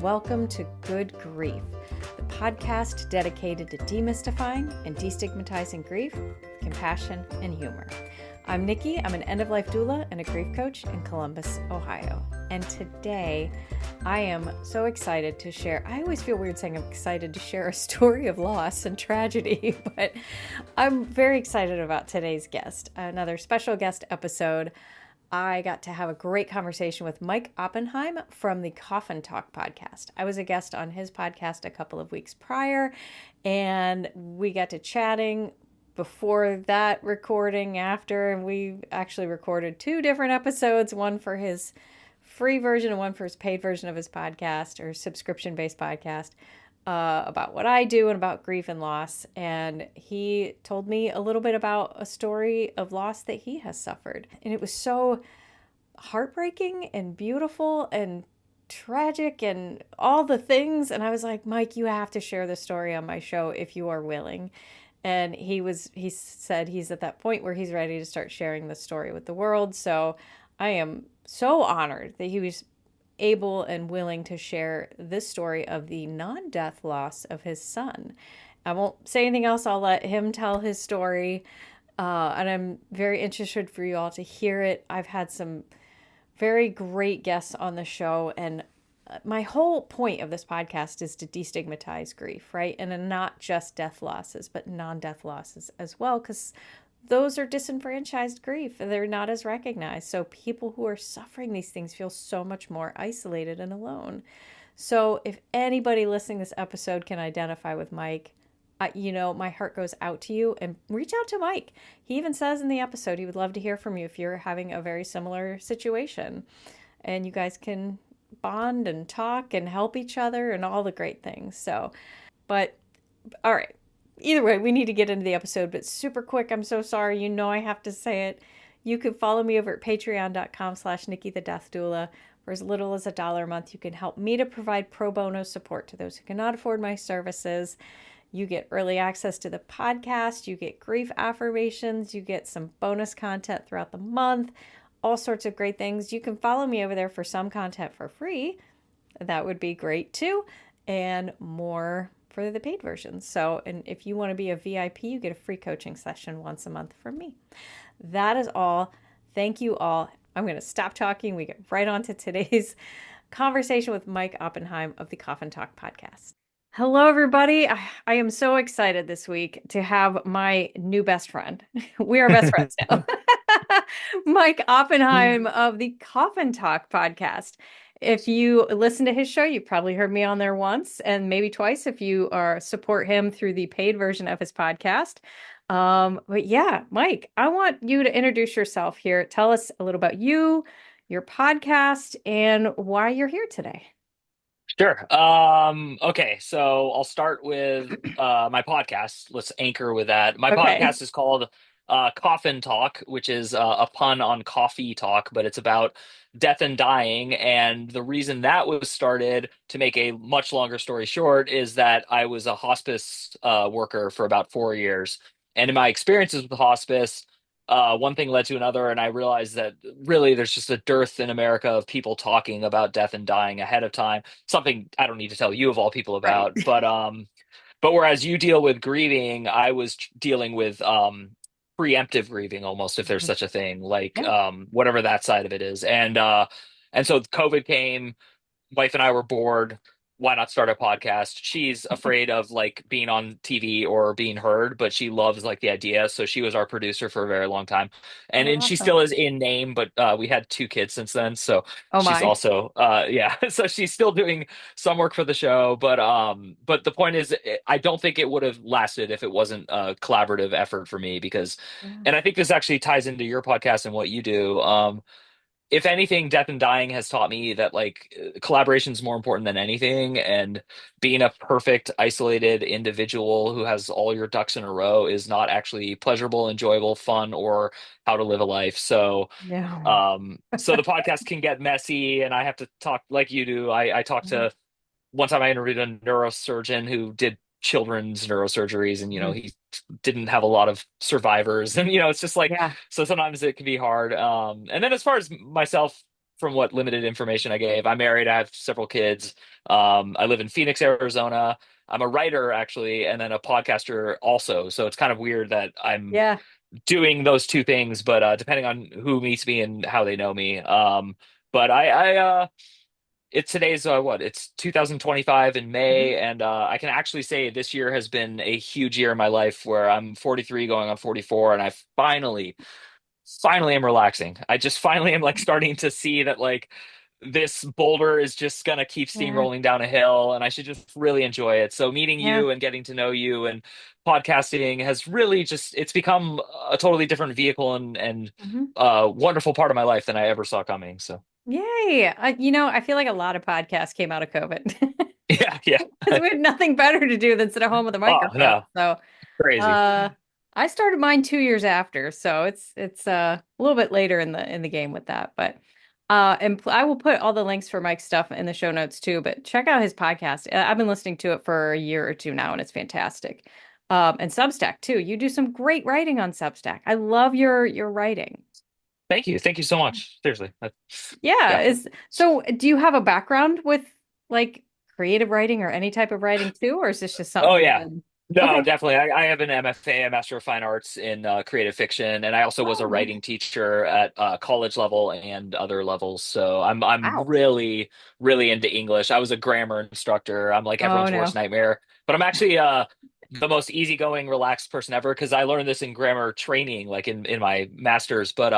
welcome to Good Grief, the podcast dedicated to demystifying and destigmatizing grief with compassion and humor. I'm Nikki. I'm an end-of-life doula and a grief coach in Columbus, Ohio. And today, I am so excited to share. I always feel weird saying I'm excited to share a story of loss and tragedy, but I'm very excited about today's guest, another special guest episode. I got to have a great conversation with Mike Oppenheim from the Coffin Talk podcast. I was a guest on his podcast a couple of weeks prior, and we got to chatting before that recording, after, and we actually recorded two different episodes, one for his free version and one for his paid version of his podcast or subscription-based podcast, about what I do and about grief and loss. And he told me a little bit about a story of loss that he has suffered. And it was so heartbreaking and beautiful and tragic and all the things. And I was like, Mike, you have to share this story on my show if you are willing. And he said he's at that point where he's ready to start sharing the story with the world. So I am so honored that he was able and willing to share this story of the non-death loss of his son. I won't say anything else. I'll let him tell his story. And I'm very interested for you all to hear it. I've had some very great guests on the show, and my whole point of this podcast is to destigmatize grief, right? And not just death losses, but non-death losses as well, because those are disenfranchised grief. They're not as recognized. So people who are suffering these things feel so much more isolated and alone. So if anybody listening to this episode can identify with Mike, my heart goes out to you, and reach out to Mike. He even says in the episode he would love to hear from you if you're having a very similar situation, and you guys can bond and talk and help each other and all the great things. So, but all right. Either way, we need to get into the episode, but super quick. I'm so sorry. I have to say it. You can follow me over at patreon.com/Nikki the Death Doula. For as little as $1 a month, you can help me to provide pro bono support to those who cannot afford my services. You get early access to the podcast. You get grief affirmations. You get some bonus content throughout the month. All sorts of great things. You can follow me over there for some content for free. That would be great too. And more for the paid version. So, and if you want to be a VIP, you get a free coaching session once a month from me. That is all. Thank you all. I'm going to stop talking. We get right on to today's conversation with Mike Oppenheim of the Coffin Talk podcast. Hello, everybody. I am so excited this week to have my new best friend. We are best friends now. Mike Oppenheim of the Coffin Talk podcast. If you listen to his show, you've probably heard me on there once and maybe twice if you support him through the paid version of his podcast. But yeah, Mike, I want you to introduce yourself here. Tell us a little about you, your podcast, and why you're here today. Sure. Okay, so I'll start with my podcast. Let's anchor with that. My podcast is called Coffin Talk, which is a pun on coffee talk, but it's about death and dying. And the reason that was started, to make a much longer story short, is that I was a hospice worker for about 4 years. And in my experiences with hospice, one thing led to another, and I realized that really there's just a dearth in America of people talking about death and dying ahead of time. Something I don't need to tell you of all people about, Right. but whereas you deal with grieving, I was dealing with preemptive grieving almost, if there's such a thing, like Yeah. whatever that side of it is. And so COVID came, wife and I were bored. Why not start a podcast? She's afraid of like being on TV or being heard, but she loves like the idea. So she was our producer for a very long time. And Oh, she still awesome. is in name, but we had two kids since then. So Oh she's my. also yeah, so she's still doing some work for the show. But the point is I don't think it would have lasted if it wasn't a collaborative effort for me because Yeah. and I think this actually ties into your podcast and what you do. If anything, death and dying has taught me that like collaboration is more important than anything, and being a perfect isolated individual who has all your ducks in a row is not actually pleasurable, enjoyable, fun, or how to live a life. So, No. so the podcast can get messy, and I have to talk like you do. I talked to one time I interviewed a neurosurgeon who did children's neurosurgeries, and Mhm. he didn't have a lot of survivors, and it's just like Yeah. so sometimes it can be hard. And then as far as myself, from what limited information I gave, I'm married. I have several kids. I live in Phoenix, Arizona. I'm a writer actually, and then a podcaster also. So it's kind of weird that I'm Yeah. doing those two things, but depending on who meets me and how they know me. But it's today's what? It's 2025 in Mhm. May, and I can actually say this year has been a huge year in my life where I'm 43 going on 44, and I finally am relaxing. I just finally am like starting to see that like this boulder is just gonna keep Yeah. steamrolling down a hill, and I should just really enjoy it. So meeting Yeah. you and getting to know you and podcasting has really just it's become a totally different vehicle and Mhm. wonderful part of my life than I ever saw coming. So Yay. I feel like a lot of podcasts came out of COVID yeah, yeah. because we had nothing better to do than sit at home with a Oh microphone. no, So, crazy. uh, I started mine 2 years after, so it's a little bit later in the game with that. But I will put all the links for Mike's stuff in the show notes too. But check out his podcast. I've been listening to it for a year or two now, and it's fantastic. And Substack too. You do some great writing on Substack. I love your writing. Thank you so much. Seriously. Yeah, Yeah. is so do you have a background with like creative writing or any type of writing too, or is this just something Oh you've yeah. been No, Okay. definitely. I have an MFA, a Master of Fine Arts in creative fiction, and I also was a Oh, nice. writing teacher at college level and other levels. So I'm Wow. really into English. I was a grammar instructor. I'm like Oh everyone's worst no. nightmare, but I'm actually the most easygoing, relaxed person ever because I learned this in grammar training, like in my master's. But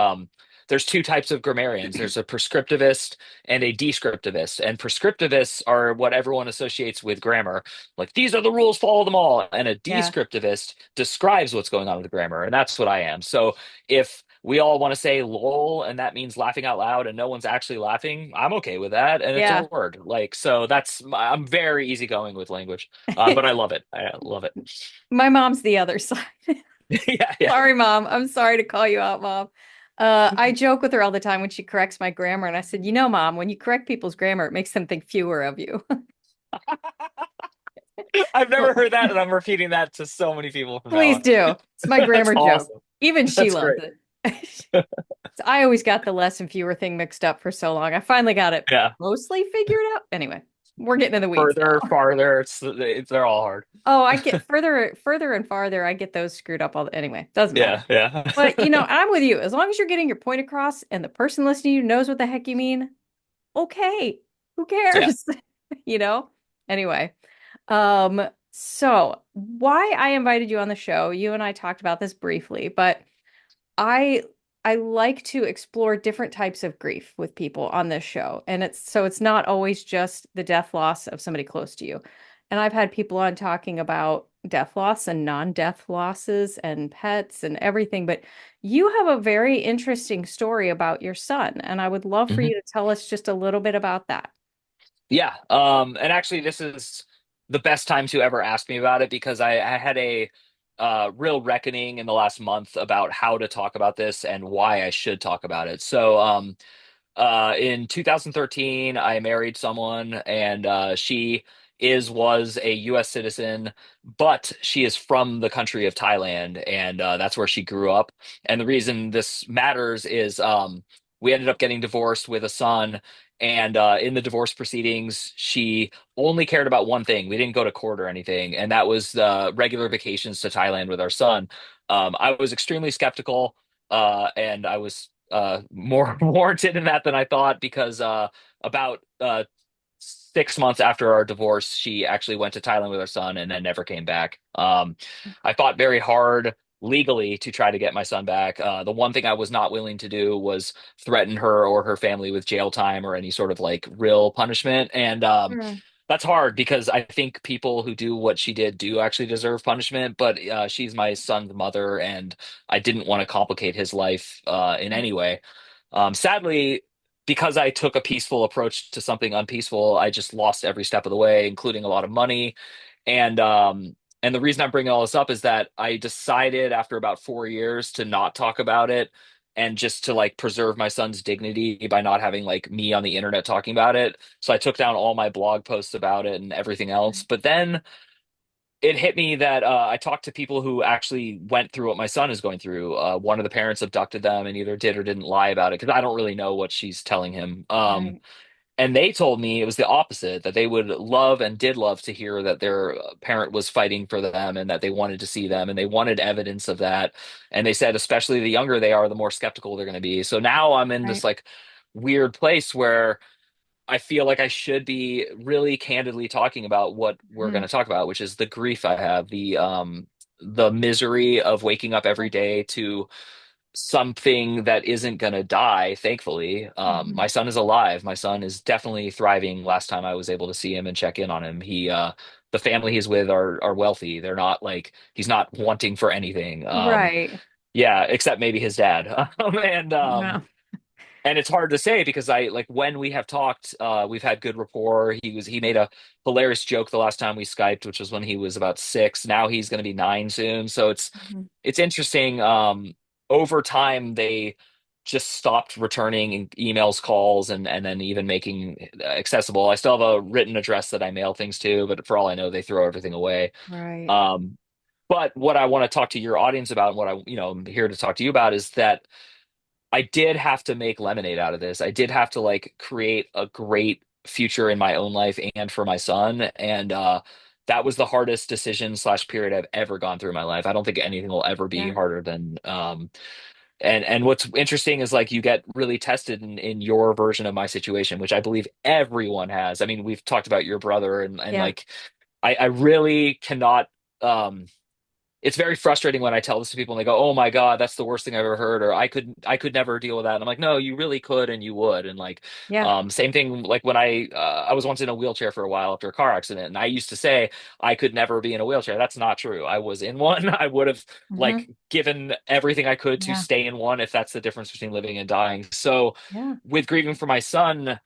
there's two types of grammarians. There's a prescriptivist and a descriptivist, and prescriptivists are what everyone associates with grammar, like these are the rules, follow them all. And a Yeah. descriptivist describes what's going on with the grammar, and that's what I am. So if we all want to say lol and that means laughing out loud and no one's actually laughing, I'm okay with that, and it's a Yeah. word. Like so that's I'm very easygoing with language, but I love it. I love it. My mom's the other side. Yeah, yeah. Sorry, mom. I'm sorry to call you out, mom. I joke with her all the time when she corrects my grammar, and I said, mom, when you correct people's grammar, it makes them think fewer of you. I've never So heard that, and I'm repeating that to so many people from now please on. do. It's my That's grammar joke. awesome. Even she That's loves great. it. So I always got the less and fewer thing mixed up for so long. I finally got it Yeah. mostly figured out. Anyway, we're getting in the weeds Further, now. farther, they're all hard. Oh, I get further and farther. I get those screwed up anyway, doesn't matter. Yeah, yeah. But I'm with you. As long as you're getting your point across and the person listening to you knows what the heck you mean, okay. Who Yeah. cares? You know? Anyway, so why I invited you on the show, you and I talked about this briefly, but I I like to explore different types of grief with people on this show. And it's not always just the death loss of somebody close to you. And I've had people on talking about death loss and non-death losses and pets and everything, but you have a very interesting story about your son, and I would love for Mhm. you to tell us just a little bit about that. Yeah. And actually, this is the best time to ever ask me about it because I had a real reckoning in the last month about how to talk about this and why I should talk about it. So, in 2013, I married someone, and she was a U.S. citizen, but she is from the country of Thailand, and that's where she grew up. And the reason this matters is we ended up getting divorced with a son. And in the divorce proceedings, she only cared about one thing. We didn't go to court or anything, and that was the regular vacations to Thailand with our son. I was extremely skeptical, and I was more warranted in that than I thought because about 6 months after our divorce, she actually went to Thailand with her son and then never came back. I fought very hard legally to try to get my son back. The one thing I was not willing to do was threaten her or her family with jail time or any sort of like real punishment. And Sure. that's hard because I think people who do what she did do actually deserve punishment. But she's my son's mother, and I didn't want to complicate his life in any way. Sadly, because I took a peaceful approach to something unpeaceful, I just lost every step of the way, including a lot of money. And the reason I'm bringing all this up is that I decided after about 4 years to not talk about it and just to like preserve my son's dignity by not having like me on the internet talking about it. So I took down all my blog posts about it and everything else. But then it hit me that I talked to people who actually went through what my son is going through. One of the parents abducted them and either did or didn't lie about it because I don't really know what she's telling him. Right. And they told me it was the opposite, that they would love and did love to hear that their parent was fighting for them and that they wanted to see them and they wanted evidence of that. And they said, especially the younger they are, the more skeptical they're going to be. So now I'm in this Right. like weird place where I feel like I should be really candidly talking about what we're going Mhm. to talk about, which is the grief I have, the misery of waking up every day to something that isn't going to die, thankfully. Mhm. My son is alive. My son is definitely thriving. Last time I was able to see him and check in on him, the family he's with are wealthy. They're not like, he's not wanting for anything. Right. Yeah, except maybe his dad. Yeah. And it's hard to say because I like when we have talked, we've had good rapport. He made a hilarious joke the last time we Skyped, which was when he was about 6. Now he's going to be 9 soon. So Mhm. it's interesting. Over time, they just stopped returning emails, calls, and then even making accessible. I still have a written address that I mail things to, but for all I know, they throw everything away. Right. Um, but what I want to talk to your audience about, and what I'm here to talk to you about, is that I did have to make lemonade out of this. I did have to like create a great future in my own life and for my son. And that was the hardest decision slash period I've ever gone through in my life. I don't think anything will ever be Yeah. harder than and what's interesting is like you get really tested in your version of my situation, which I believe everyone has. I mean, we've talked about your brother and Yeah. like I really cannot um it's very frustrating when I tell this to people and they go, "Oh my God, that's the worst thing I've ever heard," or I could never deal with that." And I'm like, "No, you really could, and you would." And like, Yeah. same thing. Like when I was once in a wheelchair for a while after a car accident, and I used to say I could never be in a wheelchair. That's not true. I was in one. I would have like Mhm. given everything I could to Yeah. stay in one if that's the difference between living and dying. So Yeah. with grieving for my son,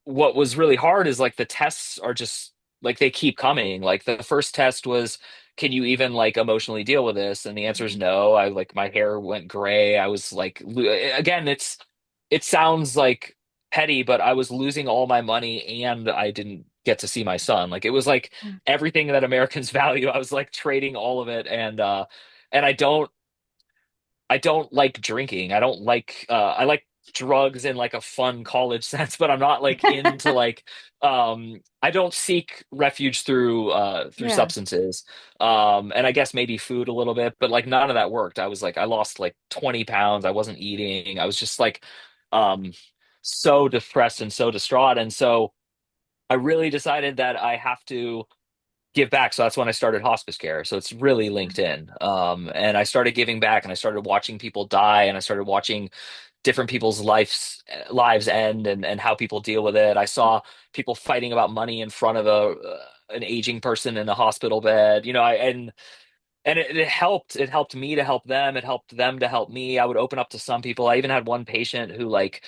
what was really hard is like the tests are just like they keep coming. Like the first test was, can you even like emotionally deal with this? And the answer is Mhm. no. I like my hair went gray. I was like, again, it sounds like petty, but I was losing all my money and I didn't get to see my son. Like it was like Yeah. everything that Americans value. I was like trading all of it, and I don't like drinking. I like drugs in like a fun college sense, but I'm not like into like I don't seek refuge through Yeah. substances. And I guess maybe food a little bit, but like none of that worked. I was like I lost like 20 pounds. I wasn't eating. I was just like um so depressed and so distraught. And so I really decided that I have to give back. So that's when I started hospice care. So it's really linked in. And I started giving back and I started watching people die and I started watching different people's lives end and how people deal with it. I saw people fighting about money in front of a an aging person in a hospital bed. And it helped. It helped me to help them. It helped them to help me. I would open up to some people. I even had one patient who like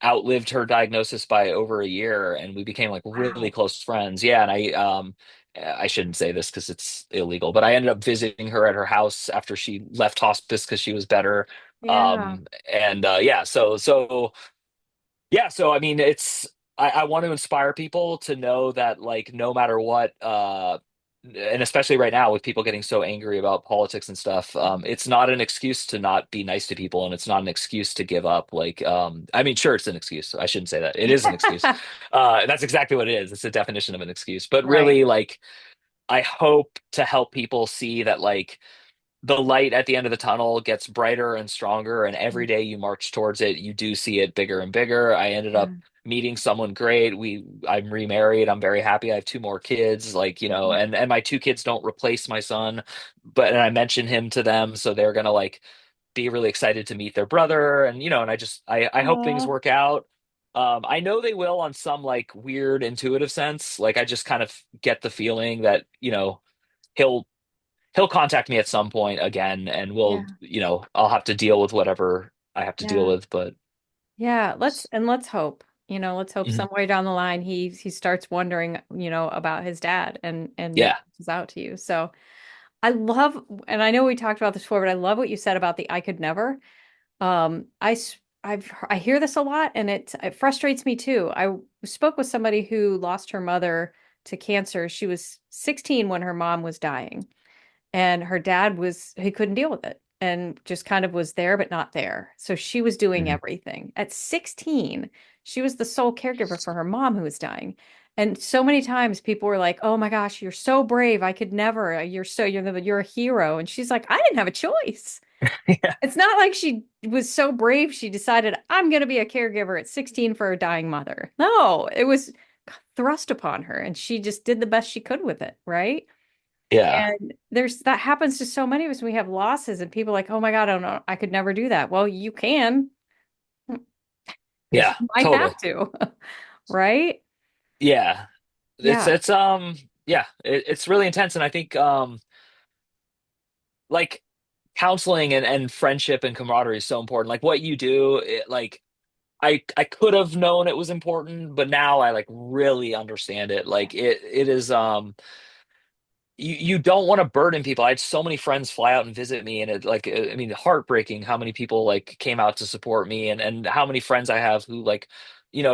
outlived her diagnosis by over a year, and we became like really Wow. close friends. Yeah, and I shouldn't say this because it's illegal, but I ended up visiting her at her house after she left hospice because she was better. Yeah. And yeah, so I mean, I want to inspire people to know that like no matter what, and especially right now with people getting so angry about politics and stuff, it's not an excuse to not be nice to people, and it's not an excuse to give up. Like, I mean, sure, it's an excuse. I shouldn't say that. It is an excuse. That's exactly what it is. It's a definition of an excuse. But Right. really, like, I hope to help people see that like the light at the end of the tunnel gets brighter and stronger, and every Mm. day you march towards it, you do see it bigger and bigger. I ended up Yeah. meeting someone great. I'm remarried. I'm very happy. I have 2 more kids, like, Mhm. and my 2 kids don't replace my son, but and I mention him to them, so they're gonna like be really excited to meet their brother, and I hope things Aw. work out. I know they will on some like weird intuitive sense. Like I just kind of get the feeling that, he'll he'll contact me at some point again and Yeah. I'll have to deal with whatever I have to deal Yeah. with, but Yeah. Let's hope. Let's hope mhm. some way down the line he starts wondering, about his dad and maybe Yeah. reaches out to you. So I love, and I know we talked about this before, but I love what you said about the I could never. I hear this a lot, and it frustrates me too. I spoke with somebody who lost her mother to cancer. She was 16 when her mom was dying, and her dad he couldn't deal with it and just kind of was there, but not there. So she was doing Mhm. everything. At 16, she was the sole caregiver for her mom who was dying. And so many times people were like, "Oh my gosh, you're so brave. I could never. You're a hero." And she's like, "I didn't have a choice." Yeah. It's not like she was so brave she decided I'm going to be a caregiver at 16 for her dying mother. No, it was thrust upon her and she just did the best she could with it, right? Yeah. And there's that happens to so many of us when we have losses and people are like, "Oh my God, I don't know, I could never do that." Well, you can. You Yeah. might Totally. have to, right? Yeah. It's Yeah, it's yeah, it's really intense, and I think like counseling and friendship and camaraderie is so important. Like what you do, like I could have known it was important, but now I like really understand it. Like it is you don't want to burden people. I had so many friends fly out and visit me, and it like I mean heartbreaking how many people like came out to support me, and how many friends I have who like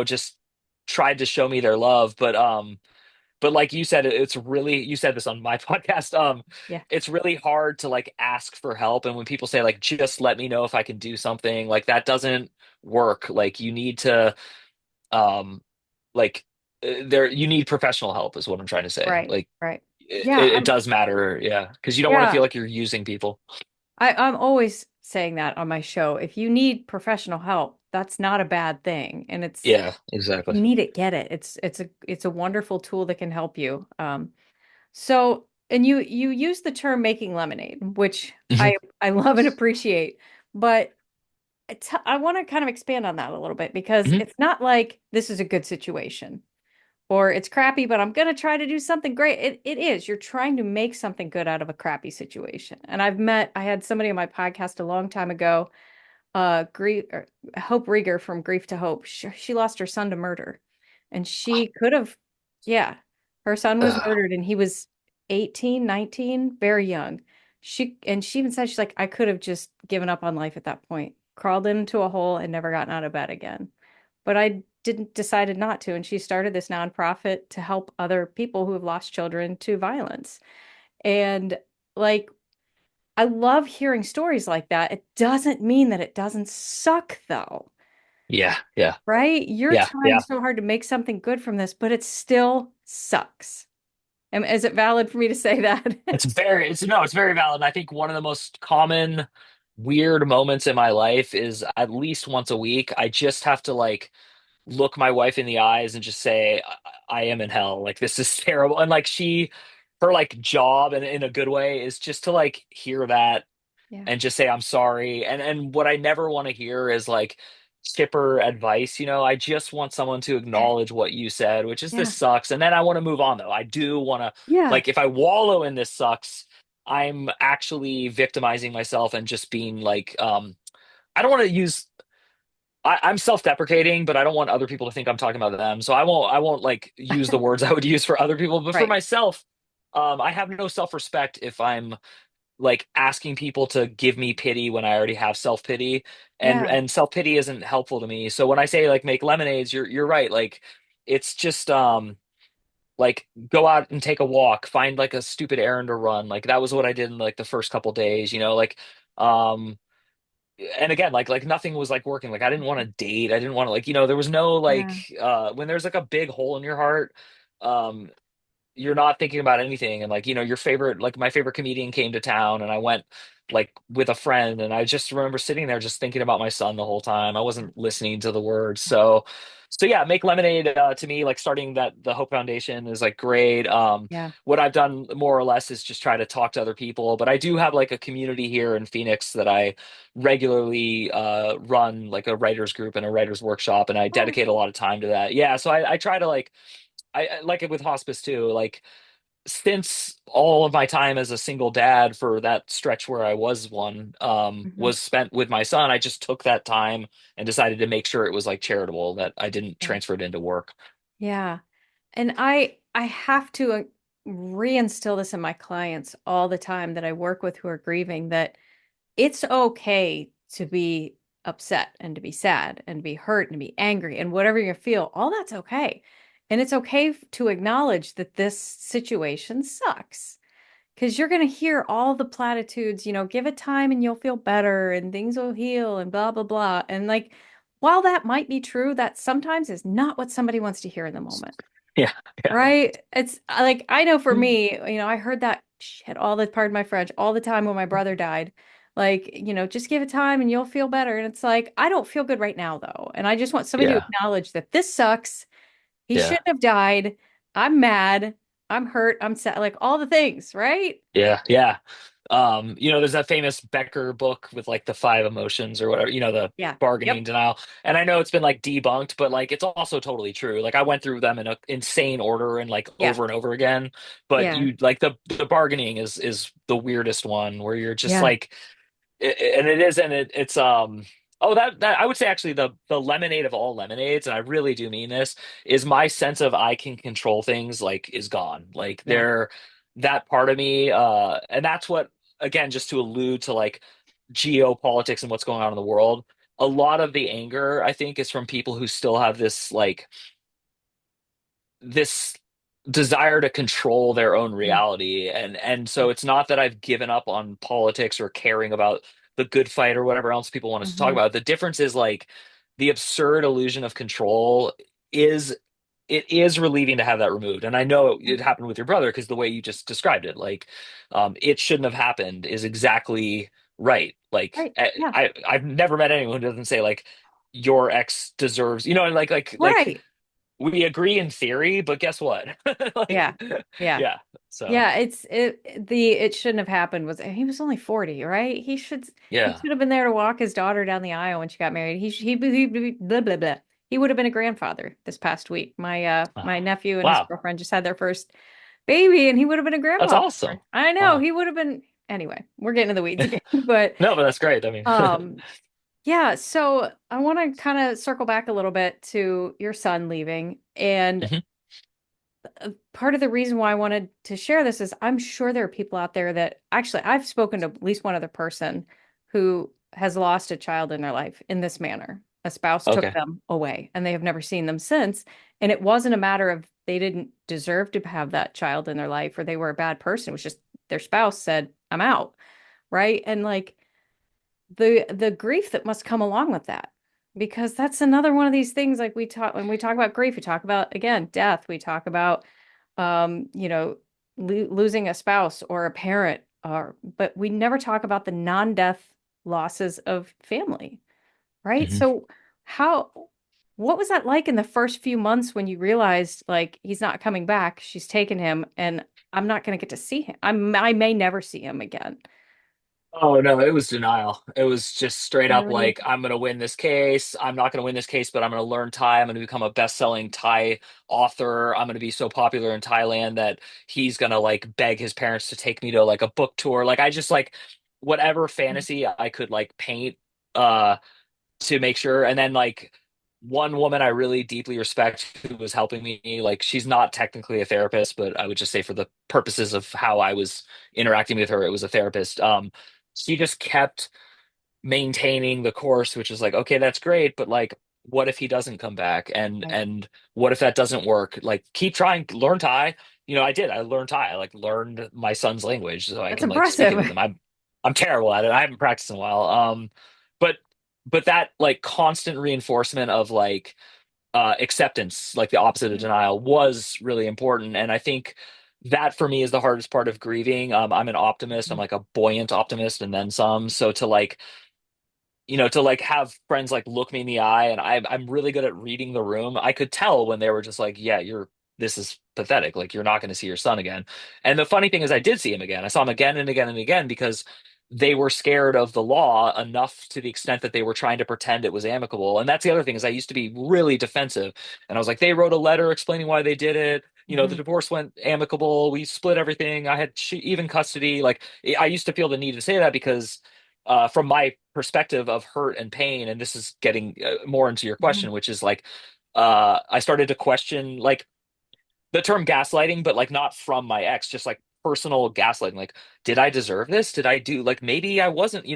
just tried to show me their love. But like you said, it's really, you said this on my podcast. yeah, It's really hard to like ask for help, and when people say like just let me know if I can do something, like that doesn't work. Like you need to um like there you need professional help is what I'm trying to say. right, Like right. it, Yeah, it does matter, yeah, because you don't want to yeah. feel like you're using people. I'm always saying that on my show. If you need professional help, that's not a bad thing. And Yeah, if exactly. you need it, get it. It's a wonderful tool that can help you. So, and you use the term making lemonade, which Hmm. I love and appreciate, but I want to kind of expand on that a little bit because Hmm. it's not like this is a good situation or it's crappy, but I'm going to try to do something great. It is. You're trying to make something good out of a crappy situation. And I had somebody on my podcast a long time ago, Hope Rieger from Grief to Hope. She lost her son to murder. And she could have, yeah, her son was murdered and he was 18, 19, very young. She even said, she's like, I could have just given up on life at that point, crawled into a hole and never gotten out of bed again. But I didn't decided not to. And she started this nonprofit to help other people who have lost children to violence. And like, I love hearing stories like that. It doesn't mean that it doesn't suck, though, Yeah, yeah, right? You're yeah, trying yeah. so hard to make something good from this, but it still sucks. Is it valid for me to say that? It's very valid. And I think one of the most common weird moments in my life is at least once a week. I just have to like look my wife in the eyes and just say, I am in hell. Like this is terrible. And like her like job and in a good way is just to like hear that Yeah. and just say I'm sorry. And what I never want to hear is like chipper advice. I just want someone to acknowledge what you said, which is this Yeah. sucks. And then I want to move on though. I do want to, Yeah. like, if I wallow in this sucks, I'm actually victimizing myself and just being like, I don't want to use I'm self-deprecating, but I don't want other people to think I'm talking about them. So I won't like use the words I would use for other people, but for Right. myself, I have no self-respect if I'm like asking people to give me pity when I already have self-pity, and Yeah. and self-pity isn't helpful to me. So when I say like make lemonades, you're right. Like it's just like go out and take a walk, find like a stupid errand to run. Like that was what I did in like the first couple days, like um and again like nothing was like working. Like I didn't want to date, I didn't want to like there was no like Yeah. when there's like a big hole in your heart, um you're not thinking about anything. And like your favorite, like my favorite comedian came to town, and I went like with a friend, and I just remember sitting there just thinking about my son the whole time. I wasn't listening to the words. So yeah, make lemonade, to me, like starting that the Hope Foundation is like great. Yeah. What I've done more or less is just try to talk to other people, but I do have like a community here in Phoenix that I regularly run, like a writers group and a writers workshop, and I Oh, dedicate a lot of time to that. Yeah, so I try to like I like it with hospice too. Like since all of my time as a single dad for that stretch where I was one, mhm. was spent with my son, I just took that time and decided to make sure it was like charitable, that I didn't Yeah. transfer it into work. Yeah. And I have to reinstill this in my clients all the time that I work with who are grieving, that it's okay to be upset and to be sad and to be hurt and to be angry and whatever you feel, all that's okay. And it's okay to acknowledge that this situation sucks because you're going to hear all the platitudes, give it time and you'll feel better and things will heal and blah, blah, blah. And like, while that might be true, that sometimes is not what somebody wants to hear in the moment. Yeah, yeah. Right? It's like, I know for me, I heard that shit pardon my French, all the time when my brother died. Like, just give it time and you'll feel better. And it's like, I don't feel good right now, though. And I just want somebody to Yeah, acknowledge that this sucks. He yeah, shouldn't have died. I'm mad. I'm hurt. I'm sad. Like all the things, right? yeah, yeah. There's that famous Becker book with like the five emotions or whatever, the Yeah. bargaining Yep. denial. And I know it's been like debunked, but like it's also totally true. Like I went through them in a insane order and like Yeah. over and over again. But Yeah. you like the bargaining is the weirdest one where you're just Yeah. like and it is, and it's oh, that I would say actually the lemonade of all lemonades, and I really do mean this, is my sense of I can control things like is gone. Like Yeah. that part of me, and that's what, again, just to allude to like geopolitics and what's going on in the world. A lot of the anger, I think, is from people who still have this desire to control their own Mm. reality, and Yeah. so it's not that I've given up on politics or caring about the good fight or whatever else people want us to talk Hmm. about. The difference is like the absurd illusion of control is it is relieving to have that removed. And I know it happened with your brother because the way you just described it, like it shouldn't have happened, is exactly right. Like Right. Yeah. I've never met anyone who doesn't say like your ex deserves, like Right. we agree in theory, but guess what? Yeah. Like, Yeah. yeah. So, Yeah, it shouldn't have happened was he was only 40, right? He yeah. should have been there to walk his daughter down the aisle when she got married. He blah blah blah. He would have been a grandfather this past week. My Oh, nephew and his wow. girlfriend just had their first baby and he would have been a That's grandpa. awesome. I know, Wow. he would have been anyway, we're getting to the weeds again. But No, but that's great. I mean, um yeah, so I want to kind of circle back a little bit to your son leaving. And mhm. part of the reason why I wanted to share this is I'm sure there are people out there that actually I've spoken to at least one other person who has lost a child in their life in this manner. A spouse took Okay. them away and they have never seen them since. And it wasn't a matter of they didn't deserve to have that child in their life or they were a bad person. It was just their spouse said, I'm out. Right. And like the grief that must come along with that. Because that's another one of these things like when we talk about grief, we talk about again death, we talk about um, you know, losing a spouse or a parent, or but we never talk about the non-death losses of family, right? Mhm. So how, what was that like in the first few months when you realized like he's not coming back, she's taken him, and I'm not going to get to see him. I may never see him again. Oh no, it was denial. It was just straight up Really? like, I'm gonna win this case. I'm not gonna win this case, but I'm gonna learn Thai. I'm gonna become a best-selling Thai author. I'm gonna be so popular in Thailand that he's gonna like beg his parents to take me to like a book tour. Like I just like whatever fantasy I could like paint uh to make sure. And then like one woman I really deeply respect who was helping me, like she's not technically a therapist, but I would just say for the purposes of how I was interacting with her, it was a therapist. She just kept maintaining the course, which is like, okay, that's great, but like, what if he doesn't come back? And Right. and what if that doesn't work? Like, keep trying, learn Thai. I did. I learned Thai. I like learned my son's language so I That's can like speak it with impressive. him. I'm terrible at it. I haven't practiced in a while. But that like constant reinforcement of like acceptance, like the opposite of denial, was really important. And I think that for me is the hardest part of grieving. I'm an optimist. I'm like a buoyant optimist and then some. So to like to like have friends like look me in the eye, and I'm really good at reading the room. I could tell when they were just like, yeah, this is pathetic. Like you're not going to see your son again. And the funny thing is I did see him again. I saw him again and again and again because they were scared of the law enough to the extent that they were trying to pretend it was amicable. And that's the other thing is I used to be really defensive. And I was like, they wrote a letter explaining why they did it. The Mhm. divorce went amicable. We split everything. I had even custody. Like I used to feel the need to say that because from my perspective of hurt and pain, and this is getting more into your question, Mhm. which is like, I started to question like the term gaslighting, but like not from my ex, just like personal gaslighting. Like, did I deserve this? Did I do like maybe I wasn't,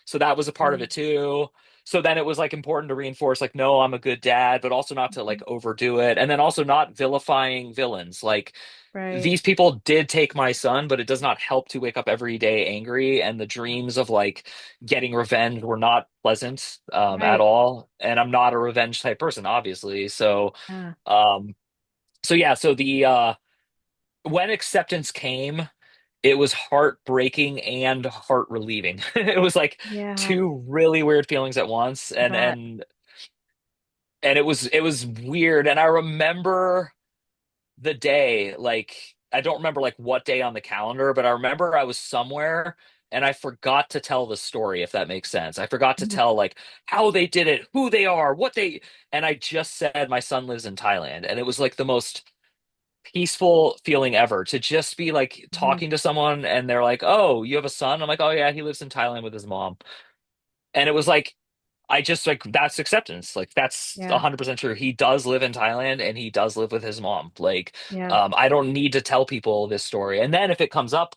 so that was a part of Mhm. it too. so then it was like important to reinforce like, no, I'm a good dad, but also not to like overdo it, and then also not vilifying villains. Like Right. these people did take my son, but it does not help to wake up every day angry, and the dreams of like getting revenge were not pleasant at Right. all. And I'm not a revenge type person, obviously. Yeah. Um, so yeah, so the when acceptance came, it was heartbreaking and heart relieving. It was like Yeah. two really weird feelings at once, I and bet. it was weird. And I remember the day, like I don't remember like what day on the calendar, but I remember I was somewhere and I forgot to tell the story, if that makes sense. I forgot to Yeah. tell like how they did it, who they are, what they, and I just said my son lives in Thailand, and it was like the most peaceful feeling ever to just be like Mhm. talking to someone and they're like, "Oh, you have a son?" I'm like, "Oh yeah, he lives in Thailand with his mom." And it was like I just like that's acceptance. Like that's Yeah. 100% true. He does live in Thailand and he does live with his mom. Like Yeah. I don't need to tell people this story. And then if it comes up,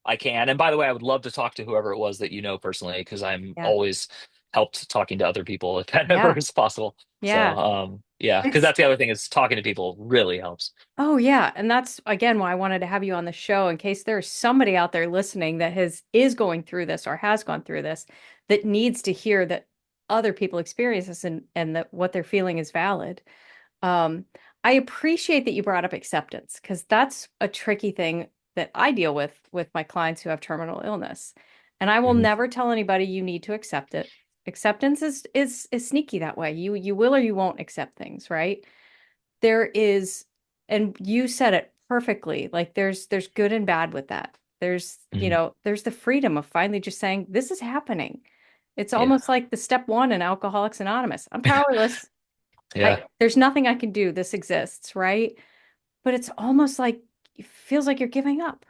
I can. And by the way, I would love to talk to whoever it was that you know personally, because I'm Yeah. always helped talking to other people if that ever Yeah. is possible. So Yeah. yeah, because It's that's the other thing is talking to people really helps. Oh yeah, and that's again why I wanted to have you on the show in case there's somebody out there listening that has is going through this or has gone through this that needs to hear that other people experience this and that what they're feeling is valid. Um, I appreciate that you brought up acceptance because that's a tricky thing that I deal with my clients who have terminal illness. And I will Mhm. never tell anybody you need to accept it. Acceptance is sneaky that way. You will or you won't accept things, right? There is, and you said it perfectly, like there's good and bad with that. There's, Mhm. there's the freedom of finally just saying, this is happening. It's Yeah. almost like the step one in Alcoholics Anonymous. I'm powerless. Yeah. There's nothing I can do. This exists, right? But it's almost like it feels like you're giving up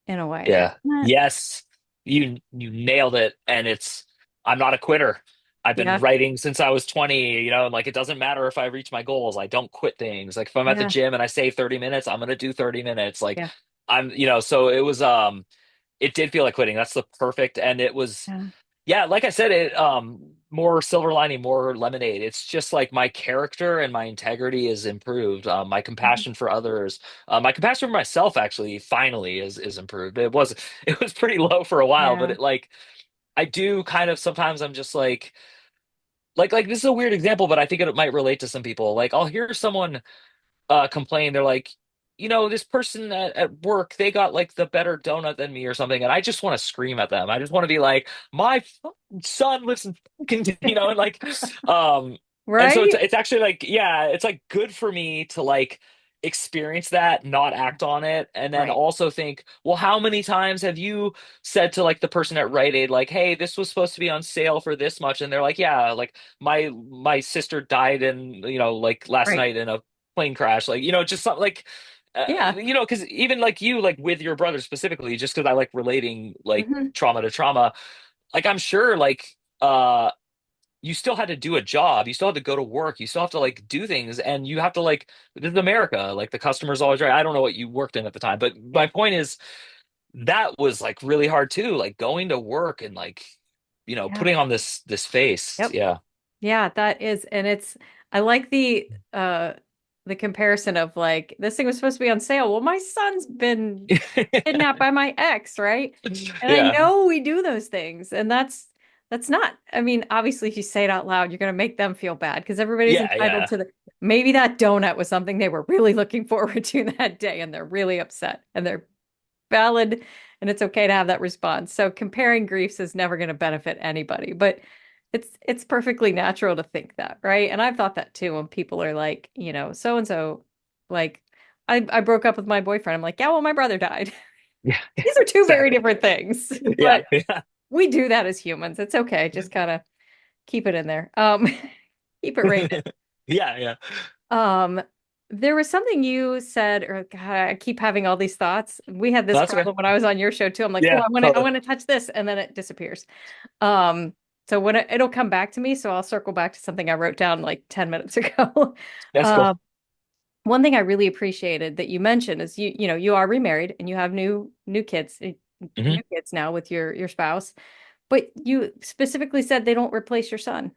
in a way. Yeah. Yes. You nailed it. And it's I'm not a quitter. I've been Yeah, writing since I was 20, and like it doesn't matter if I reach my goals. I don't quit things. Like if I'm at the yeah, gym and I say 30 minutes, I'm gonna do 30 minutes. Like yeah, so it was it did feel like quitting. That's the perfect, and it was yeah. yeah, like I said, it more silver lining, more lemonade. It's just like my character and my integrity is improved. My Mhm. compassion for others, my compassion for myself actually finally is improved. It was pretty low for a while, but Yeah. it like I do kind of sometimes I'm just like this is a weird example, but I think it might relate to some people. Like I'll hear someone complain. They're like, this person at work, they got like the better donut than me or something, and I just want to scream at them. I just want to be like, my fucking son lives in fucking, and like, um, and so it's Right? it's actually like, yeah, it's like good for me to like experience that, not act on it, and then Right. also think, well, how many times have you said to like the person at Rite Aid, like, hey, this was supposed to be on sale for this much, and they're like, yeah, like my sister died in, like last Right. night in a plane crash, like just something like Yeah. because even like you, like with your brother specifically, just because I like relating like Hmm. trauma to trauma, like I'm sure like you still had to do a job, you still had to go to work, you still have to like do things, and you have to like this is America, like the customer's always right. I don't know what you worked in at the time, but my Yeah. point is that was like really hard too, like going to work and like Yeah. putting on this face. Yep. Yeah. Yeah, that is, and I like the comparison of like this thing was supposed to be on sale. Well, my son's been kidnapped by my ex, right? And I Yeah. know we do those things, and that's not, I mean, obviously if you say it out loud, you're gonna make them feel bad because everybody's Yeah. entitled Yeah. to the maybe that donut was something they were really looking forward to that day and they're really upset and they're valid and it's okay to have that response. So comparing griefs is never going to benefit anybody, but it's perfectly natural to think that, right? And I've thought that too when people are like, so and so, like I broke up with my boyfriend. I'm like, yeah, well, my brother died. Yeah. These are two very Exactly. different things, Yeah. but we do that as humans. It's okay. Just kind of keep it in there. Keep it rated. Yeah. Yeah. Um, there was something you said, or God, I keep having all these thoughts. We had No, this that's okay. problem when I was on your show too. I'm like, oh, Yeah, I totally. want to touch this, and then it disappears. Um, so when it'll come back to me, so I'll circle back to something I wrote down like 10 minutes ago. That's cool. Um, one thing I really appreciated that you mentioned is you are remarried and you have new kids, Hmm. new kids now with your spouse. But you specifically said they don't replace your son.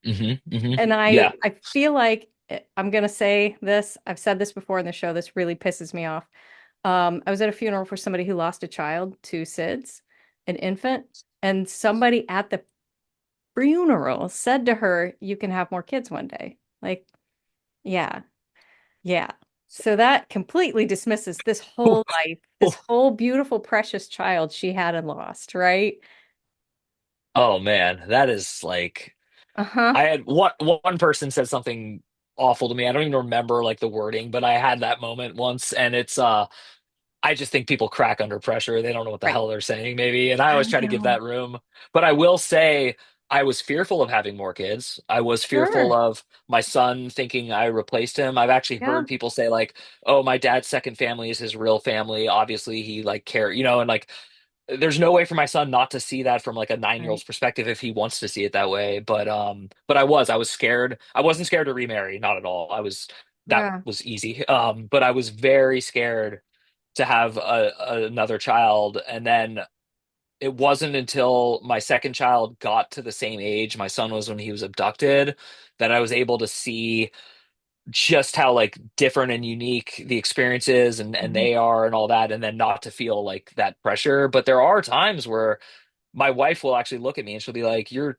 And Yeah. I feel like I'm gonna say this. I've said this before in the show. This really pisses me off. I was at a funeral for somebody who lost a child to SIDS, an infant, and somebody at the funeral said to her, "You can have more kids one day." Like, yeah, yeah. So that completely dismisses this whole life, this whole beautiful, precious child she had and lost, right? Oh man, that is like Uh-huh. I had one person said something awful to me. I don't even remember like the wording, but I had that moment once, and it's I just think people crack under pressure. They don't know what the Right. hell they're saying, maybe. And I I always try to give know. that room. But I will say, I was fearful of having more kids. I was fearful Sure. of my son thinking I replaced him. I've actually Yeah. heard people say, like, oh, my dad's second family is his real family. Obviously, he like care, and like, there's no way for my son not to see that from like a 9-year old's Right. perspective if he wants to see it that way. But I was scared. I wasn't scared to remarry, not at all. That Yeah. was easy. But I was very scared to have another child. And then it wasn't until my second child got to the same age my son was when he was abducted that I was able to see just how like different and unique the experience is and Mhm. they are and all that, and then not to feel like that pressure. But there are times where my wife will actually look at me and she'll be like, "You're,"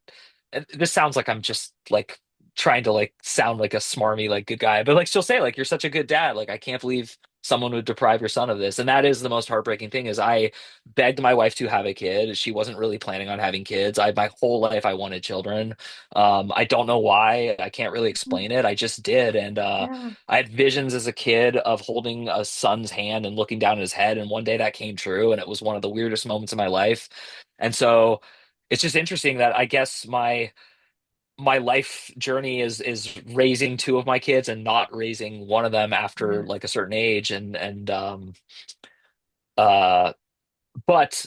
and this sounds like I'm just like trying to like sound like a smarmy like good guy, but like she'll say like, "You're such a good dad. Like I can't believe someone would deprive your son of this." And that is the most heartbreaking thing is I begged my wife to have a kid. She wasn't really planning on having kids. I my whole life I wanted children. I don't know why. I can't really explain it. I just did. And Yeah. I had visions as a kid of holding a son's hand and looking down at his head, and one day that came true, and it was one of the weirdest moments in my life. And so it's just interesting that I guess my life journey is raising two of my kids and not raising one of them after Yeah. like a certain age, and uh but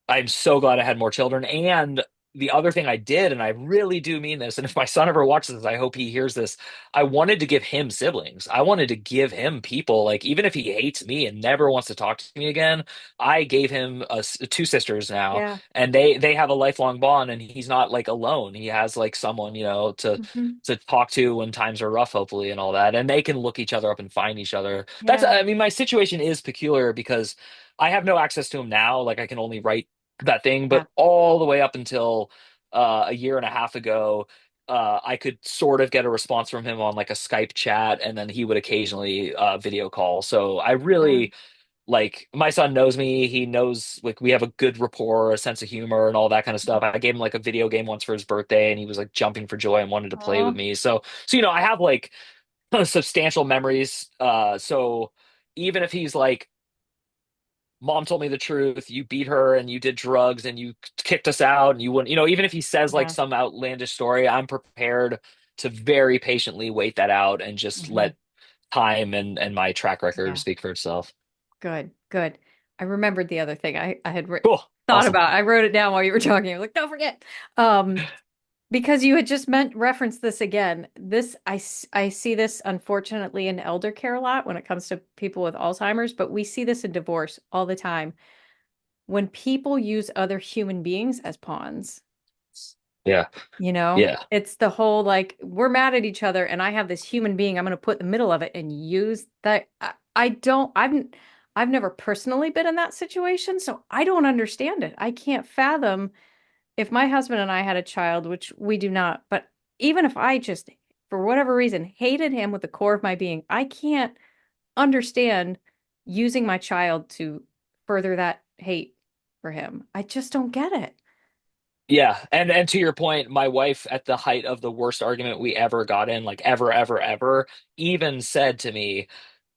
I'm so glad I had more children. And the other thing I did, and I really do mean this, and if my son ever watches this, I hope he hears this. I wanted to give him siblings. I wanted to give him people, like, even if he hates me and never wants to talk to me again, I gave him two sisters now, Yeah. and they have a lifelong bond, and he's not like alone. He has like someone, Mhm. to talk to when times are rough, hopefully, and all that. And they can look each other up and find each other. Yeah. I mean, my situation is peculiar because I have no access to him now. Like I can only write that thing, Yeah. but all the way up until a year and a half ago, I could sort of get a response from him on like a Skype chat, and then he would occasionally video call. So I Yeah. really like my son knows me. He knows like we have a good rapport, a sense of humor, and all that kind of stuff. I gave him like a video game once for his birthday, and he was like jumping for joy and wanted to play with Oh. me. So I have like substantial memories. So even if he's like, mom told me the truth. You beat her and you did drugs and you kicked us out and you wouldn't, even if he says like Yeah. some outlandish story, I'm prepared to very patiently wait that out and just Mhm. let time and my track record Yeah. speak for itself. Good. Good. I remembered the other thing I had Cool. thought Awesome. about. I wrote it down while you were talking. I was like, don't forget. Um, because you had just referenced this again. I see this unfortunately in elder care a lot when it comes to people with Alzheimer's, but we see this in divorce all the time. When people use other human beings as pawns, Yeah. Yeah. it's the whole like we're mad at each other and I have this human being I'm going to put in the middle of it and use that. I don't, I've never personally been in that situation, so I don't understand it. I can't fathom if my husband and I had a child, which we do not, but even if I just, for whatever reason, hated him with the core of my being, I can't understand using my child to further that hate for him. I just don't get it. Yeah, and to your point, my wife at the height of the worst argument we ever got in, like ever, ever, ever, even said to me,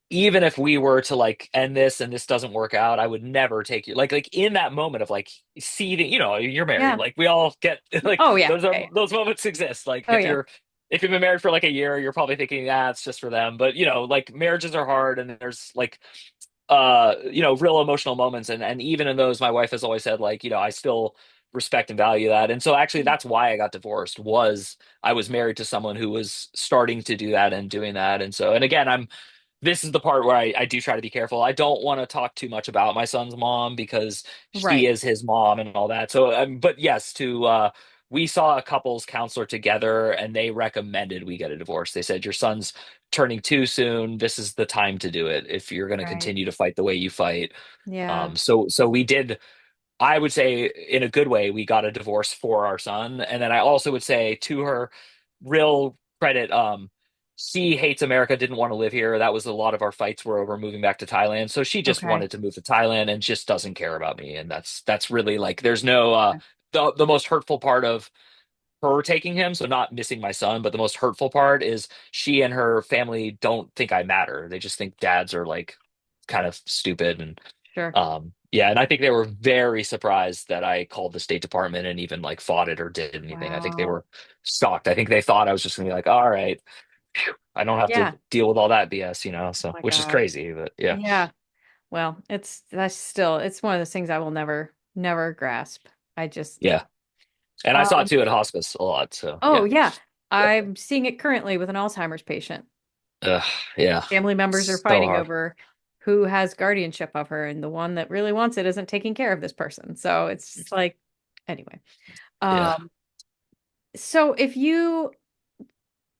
even if we were to like end this and this doesn't work out, I would never take you like in that moment of like seething, you're married. Yeah. Like we all get like Oh yeah. Yeah, yeah. those moments exist. Like Oh yeah. if you've been married for like a year, you're probably thinking, ah, it's just for them. But like marriages are hard and there's like real emotional moments, and even in those my wife has always said like, I still respect and value that. And so actually that's why I got divorced was I was married to someone who was starting to do that and doing that. And so, and again, I'm this is the part where I do try to be careful. I don't want to talk too much about my son's mom because she Right. is his mom and all that. So, but yes, we saw a couples counselor together and they recommended we get a divorce. They said, your son's turning too soon. This is the time to do it if you're going to Right. continue to fight the way you fight. Yeah. So we did. I would say in a good way, we got a divorce for our son. And then I also would say to her real credit, she hates America, didn't want to live here. That was a lot of our fights were over moving back to Thailand. So she just Okay. wanted to move to Thailand and just doesn't care about me. And that's really like there's no the most hurtful part of her taking him, so not missing my son, but the most hurtful part is she and her family don't think I matter. They just think dads are like kind of stupid and Sure. yeah, and I think they were very surprised that I called the State Department and even like fought it or did anything. I think they Wow. were shocked. I think they thought I was just gonna be like, all right, phew, I don't have to Yeah. deal with all that BS, Oh so my which is gosh. crazy, but yeah. Yeah. Well, that's still it's one of those things I will never grasp. I just Yeah. And I saw it um too at hospice a lot, so oh yeah. yeah. I'm seeing it currently with an Alzheimer's patient. Ugh, yeah. Family members are So fighting hard. over who has guardianship of her, and the one that really wants it isn't taking care of this person. So it's just like anyway. Yeah. Um so if you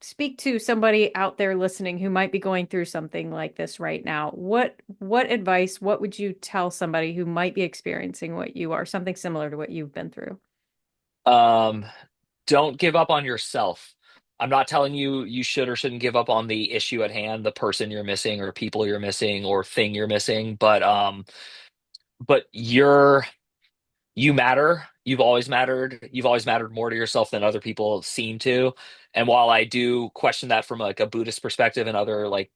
speak to somebody out there listening who might be going through something like this right now, what advice, what would you tell somebody who might be experiencing what you are, something similar to what you've been through? Um, don't give up on yourself. I'm not telling you you should or shouldn't give up on the issue at hand, the person you're missing or people you're missing or thing you're missing, but you matter. You've always mattered. You've always mattered more to yourself than other people seem to. And while I do question that from like a Buddhist perspective and other like,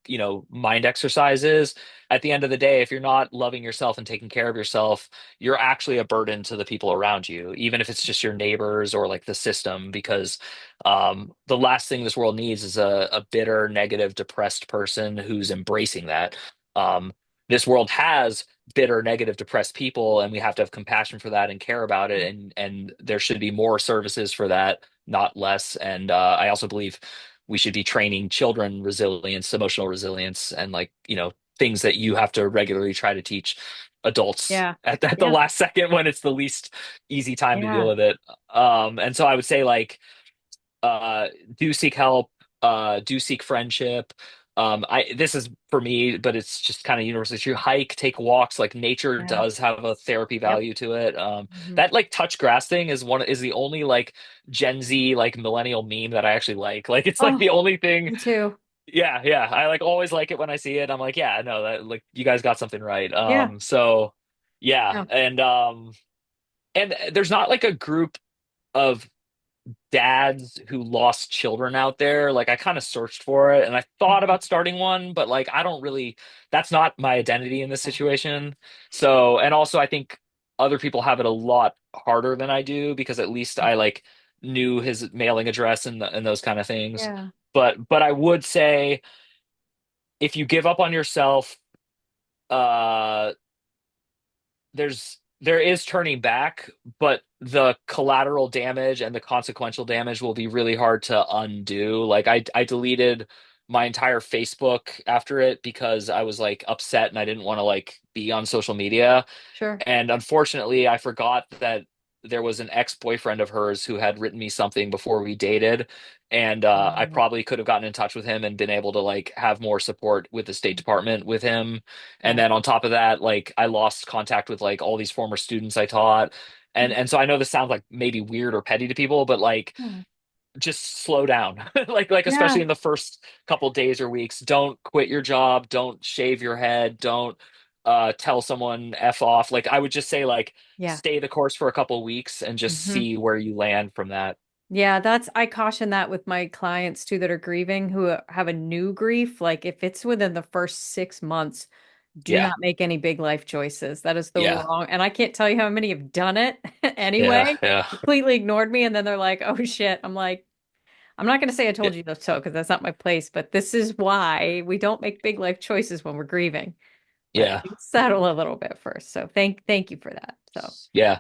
mind exercises, at the end of the day, if you're not loving yourself and taking care of yourself, you're actually a burden to the people around you, even if it's just your neighbors or like the system, because the last thing this world needs is a bitter, negative, depressed person who's embracing that. Um, this world has bitter, negative, depressed people, and we have to have compassion for that and care about it. And there should be more services for that, not less. And I also believe we should be training children resilience, emotional resilience, and like things that you have to regularly try to teach adults Yeah. at the Yeah. last second when it's the least easy time to deal Yeah. with it. And so I would say like uh do seek help, do seek friendship. I This is for me, but it's just kind of universal. If you hike, take walks, like nature Yeah. does have a therapy Yep. value to it. Mhm. That like touch grass thing is the only like Gen Z like millennial meme that I actually like it's like Oh, the only thing. me too. Yeah, I like always like it when I see it. I'm like, yeah, no, that like you guys got something right. Yeah. So yeah, Yeah. and there's not like a group of dads who lost children out there. Like I kind of searched for it and I thought Mhm. about starting one, but like I don't really, that's not my identity in this situation. So, and also I think other people have it a lot harder than I do because at least I like knew his mailing address and those kind of things. Yeah. But I would say if you give up on yourself, uh there is turning back, but the collateral damage and the consequential damage will be really hard to undo. Like I deleted my entire Facebook after it because I was like upset and I didn't want to like be on social media. Sure. And unfortunately, I forgot that there was an ex-boyfriend of hers who had written me something before we dated. And I Um, probably could have gotten in touch with him and been able to like have more support with the State Department with him. And yeah. then on top of that, like I lost contact with like all these former students I taught. And so I know this sounds like maybe weird or petty to people, but like Yeah. just slow down. Like especially Yeah. in the first couple days or weeks, don't quit your job, don't shave your head, don't tell someone F off. Like I would just say like Yeah. stay the course for a couple weeks and just Mhm. see where you land from that. Yeah, I caution that with my clients too that are grieving who have a new grief. Like if it's within the first 6 months, do Yeah. not make any big life choices. That is the Yeah. wrong, and I can't tell you how many have done it Yeah. anyway, Yeah. completely ignored me, and then they're like, oh shit. I'm like, I'm not going to say I Yeah. told you so because that's not my place, but this is why we don't make big life choices when we're grieving. Let Yeah. things settle a little bit first. So thank you for that. So Yeah.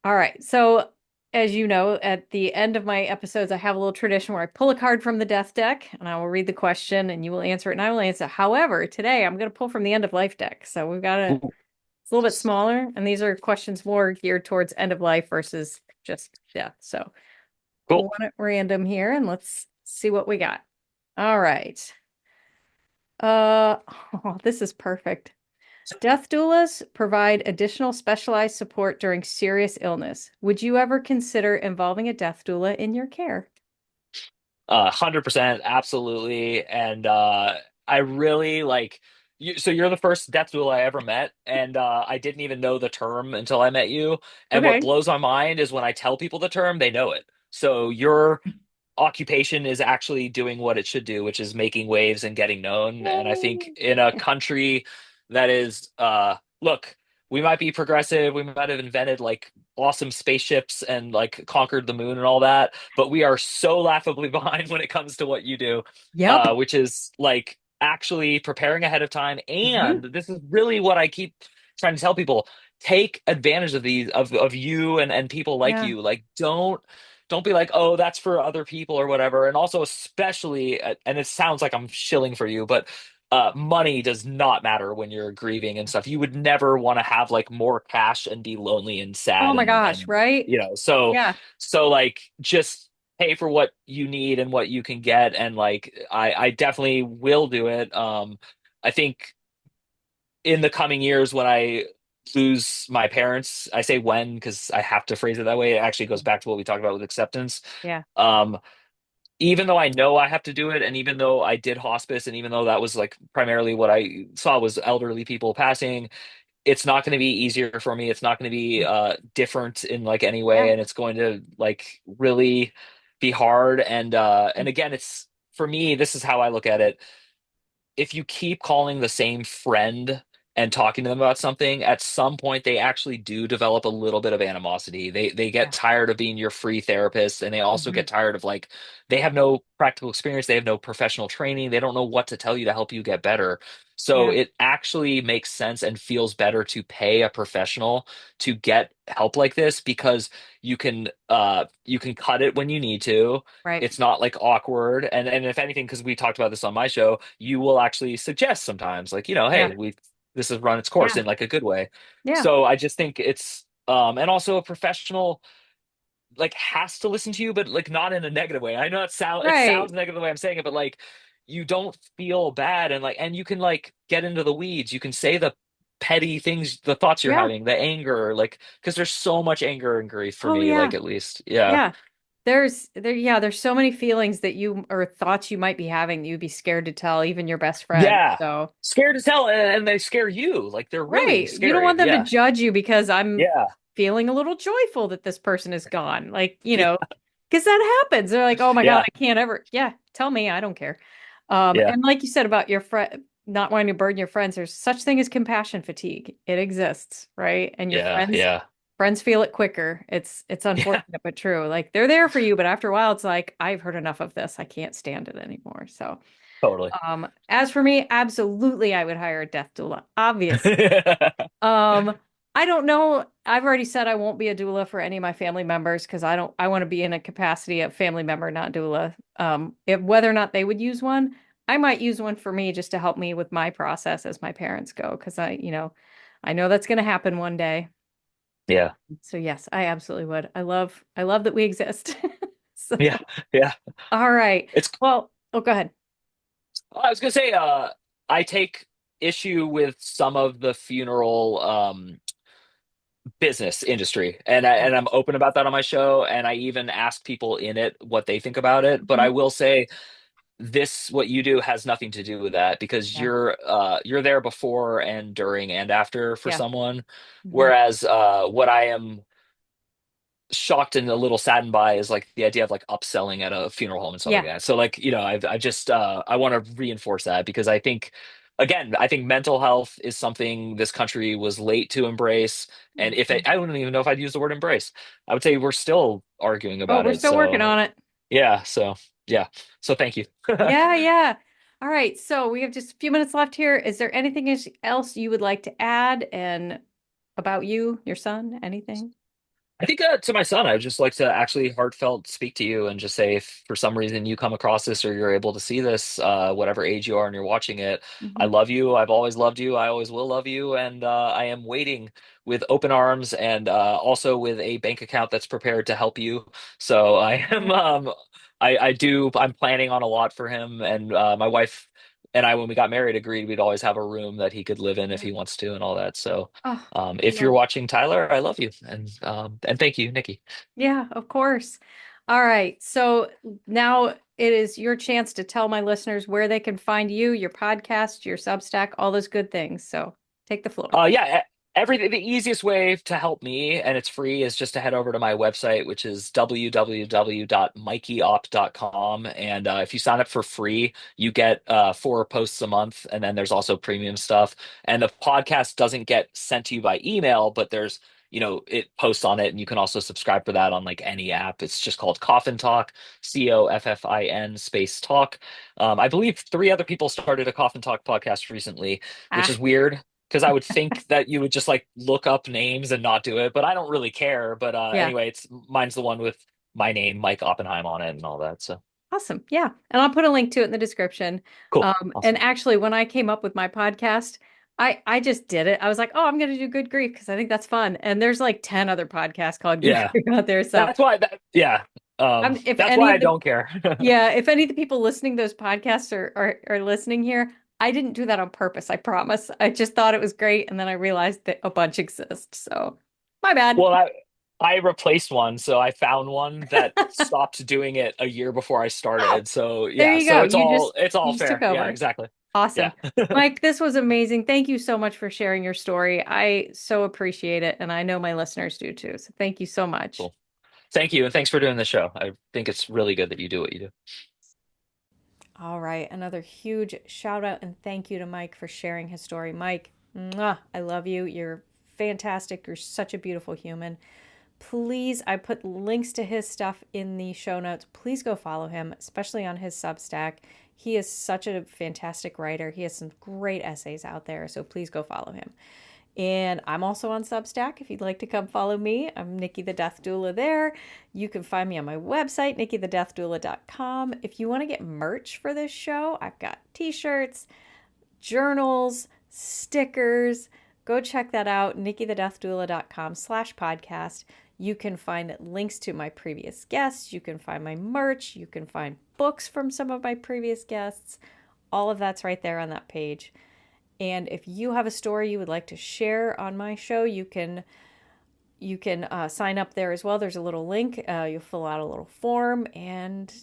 all right. So as you know, at the end of my episodes, I have a little tradition where I pull a card from the death deck and I will read the question and you will answer it and I will answer. However, today I'm going to pull from the end of life deck. So we've got Ooh, it's a little bit smaller and these are questions more geared towards end of life versus just death. So pull cool. one at random here and let's see what we got. All right. Uh, oh, this is perfect. Death doulas provide additional specialized support during serious illness. Would you ever consider involving a death doula in your care? 100%, absolutely. And I really like you. So you're the first death duel I ever met, and I didn't even know the term until I met you. And what Okay. blows my mind is when I tell people the term, they know it. So your occupation is actually doing what it should do, which is making waves and getting known. And I think Yay. in a country that is, look, we might be progressive, we might have invented like awesome spaceships and like conquered the moon and all that, but we are so laughably behind when it comes to what you do, Yep. which is like actually preparing ahead of time. And Hmm. this is really what I keep trying to tell people. Take advantage of these of you and people like Yeah. you. Like don't be like, oh, that's for other people or whatever. And also, especially, and it sounds like I'm shilling for you, but money does not matter when you're grieving and stuff. You would never want to have like more cash and be lonely and Oh sad my gosh, and right? so Yeah. so like just pay for what you need and what you can get. And like I definitely will do it. I think in the coming years when I lose my parents, I say when because I have to phrase it that way. It actually goes back to what we talked about with acceptance. Yeah. Um, Even though I know I have to do it, and even though I did hospice, and even though that was like primarily what I saw was elderly people passing, it's not going to be easier for me. It's not going to be different in like any way, Yeah. and it's going to like really be hard. And again, it's for me, this is how I look at it. If you keep calling the same friend and talking to them about something, at some point they actually do develop a little bit of animosity. They get Yeah. tired of being your free therapist, and they also Hmm. get tired of like they have no practical experience, they have no professional training, they don't know what to tell you to help you get better. So Yeah. it actually makes sense and feels better to pay a professional to get help like this because you can cut it when you need to. Right. It's not like awkward. And if anything, because we talked about this on my show, you will actually suggest sometimes, like, Yeah. hey, we this has run its course Yeah. in like a good way. Yeah. So I just think it's and also a professional like has to listen to you, but like not in a negative way. I know it Right. sounds negative the way I'm saying it, but like you don't feel bad and like and you can like get into the weeds. You can say the petty things, the thoughts you're Yeah. having, the anger, like because there's so much anger and grief for Oh me, yeah. like at least. Yeah. Yeah. There's so many feelings that you or thoughts you might be having that you'd be scared to tell even your best friend. Yeah. So, Scared as hell, and they scare you. Like they're really right. You don't scary. want them to Yeah. judge you because I'm Yeah. feeling a little joyful that this person is gone. Because that happens. They're like, "Oh my God, Yeah. I can't ever." Yeah, tell me, I don't care. Yeah. And like you said about your friend not wanting to burden your friends, there's such thing as compassion fatigue. It exists, right? And your Yeah. friends Yeah. friends feel it quicker. It's Yeah. unfortunate but true. Like they're there for you, but after a while it's like I've heard enough of this. I can't stand it anymore. So, Totally. as for me, absolutely I would hire a death doula. Obviously. Um, I don't know. I've already said I won't be a doula for any of my family members because I want to be in a capacity of family member, not doula. If whether or not they would use one, I might use one for me just to help me with my process as my parents go, because I know that's going to happen one day. Yeah. So yes, I absolutely would. I love that we exist. So, Yeah. Yeah. all right. It's Well, oh, go ahead. I was gonna say, I take issue with some of the funeral business industry, Yeah. and I'm open about that on my show, and I even ask people in it what they think about it. But Mhm. I will say this, what you do has nothing to do with that because Yeah. you're there before and during and after for Yeah. someone, Mhm. whereas what I am shocked and a little saddened by is like the idea of like upselling at a funeral home and stuff like Yeah. that. So like, I just I want to reinforce that because I think again, I think mental health is something this country was late to embrace. And if Mhm. I don't even know if I'd use the word embrace. I would say we're still arguing Oh, about we're it. still working So on it. yeah, so yeah. So thank you. Yeah, yeah. All right. So we have just a few minutes left here. Is there anything else you would like to add and about you, your son, anything? I think to my son, I would just like to actually heartfelt speak to you and just say, if for some reason you come across this or you're able to see this, whatever age you are and you're watching it, I Mhm. love you. I've always loved you. I always will love you. And I am waiting with open arms and also with a bank account that's prepared to help you. So I am, I'm planning on a lot for him. And my wife and I, when we got married, agreed we'd always have a room that he could live in if Yeah. he wants to and all that. So. Oh, I If you're love it. watching, Tyler, I love you, and thank you, Nikki. Yeah, of course. All right. So now it is your chance to tell my listeners where they can find you, your podcast, your Substack, all those good things. So take the floor. Yeah, everything. The easiest way to help me, and it's free, is just to head over to my website, which is www.mikeyop.com. And if you sign up for free, you get 4 posts a month, and then there's also premium stuff. And the podcast doesn't get sent to you by email, but there's it posts on it, and you can also subscribe for that on like any app. It's just called Coffin Talk, Coffin space talk. I believe 3 other people started a Coffin Talk podcast recently, which Ah, is weird because I would think that you would just like look up names and not do it, but I don't really care. But yeah. anyway, it's mine's the one with my name, Mike Oppenheim, on it and all that. So Awesome. Yeah. And I'll put a link to it in the description. cool, And awesome. actually, when I came up with my podcast, I just did it. I was like, oh, I'm going to do Good Grief because I think that's fun. And there's like 10 other podcasts called Good Yeah, Grief out there. So yeah, if that's any why of I the don't care. yeah, if any of the people listening to those podcasts are listening here, I didn't do that on purpose. I promise. I just thought it was great, and then I realized that a bunch exist. So my bad. Well, I replaced one, so I found one that stopped doing it a year before I Oh, started. So there yeah, you so go. it's all You just took fair. Yeah, over. exactly. Yeah. Awesome. Mike, this was amazing. Thank you so much for sharing your story. I so appreciate it, and I know my listeners do too. So thank you so much. Cool. Thank you, and thanks for doing the show. I think it's really good that you do what you do. All right, another huge shout out and thank you to Mike for sharing his story. Mike, mwah, I love you. You're fantastic. You're such a beautiful human. Please, I put links to his stuff in the show notes. Please go follow him, especially on his Substack. He is such a fantastic writer. He has some great essays out there, so please go follow him. And I'm also on Substack if you'd like to come follow me. I'm Nikki the Death Doula there. You can find me on my website, nikkithedeathdoula.com. If you want to get merch for this show, I've got t-shirts, journals, stickers. Go check that out, nikkithedeathdoula.com/podcast. You can find links to my previous guests. You can find my merch. You can find books from some of my previous guests. All of that's right there on that page. And if you have a story you would like to share on my show, you can sign up there as well. There's a little link. You'll fill out a little form and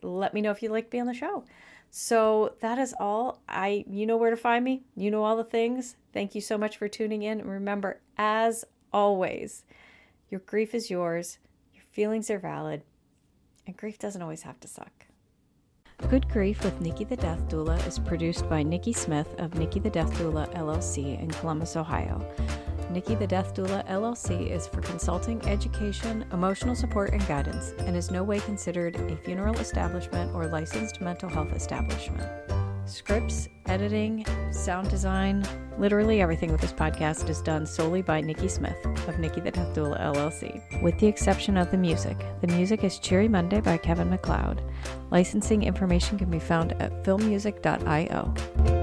let me know if you'd like to be on the show. So that is all. You know where to find me. You know all the things. Thank you so much for tuning in. And remember, as always, your grief is yours. Your feelings are valid. And grief doesn't always have to suck. Good Grief with Nikki the Death Doula is produced by Nikki Smith of Nikki the Death Doula LLC in Columbus, Ohio. Nikki the Death Doula LLC is for consulting, education, emotional support, and guidance, and is no way considered a funeral establishment or licensed mental health establishment. Scripts, editing, sound design, literally everything with this podcast is done solely by Nikki Smith of Nikki the Death Doula LLC, with the exception of the music. The music is Cheery Monday by Kevin MacLeod. Licensing information can be found at filmmusic.io.